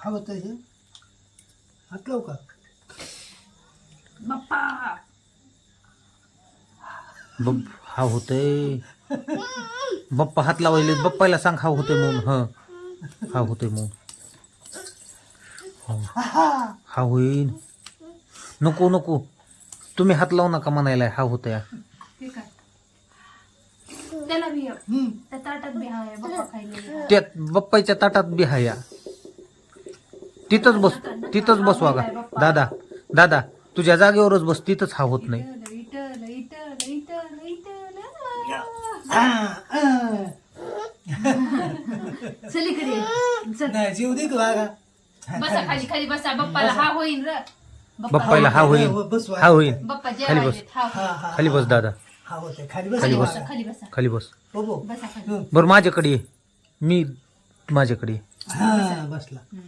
हा होतं हे हातलाव का बाप्पा हा होतय बाप्पा हात लावायले बाप्पाला सांग हा होतोय म्हणून हा होतोय म्हणून हा होईन नको नको तुम्ही हात लावू नका म्हणायला हा होतोय ठीक आहे त्याला बी त्या ताटात बी आहे बाप्पा खायला त्यात बाप्पाच्या ताटात बी हाया तिथंच बसवा का दादा दादा तुझ्या जागेवरच बस तिथंच हा होत नाही इटल इटल इटल इटल चल इकडे चल नाही जीव दे का बागा बसा खाली खाली बसा बाप्पाला हा होईन र बाप्पाला हा होईन बसवा. हा होईन बाप्पा खाली बस. जेवायलेत हा हा हा खाली बस दादा हा होतंय खाली बस खाली बस. खाली बसा खाली बस हो बसा खाली बरं माझ्याकडे ये मी माझ्याकडे ये. हा बसला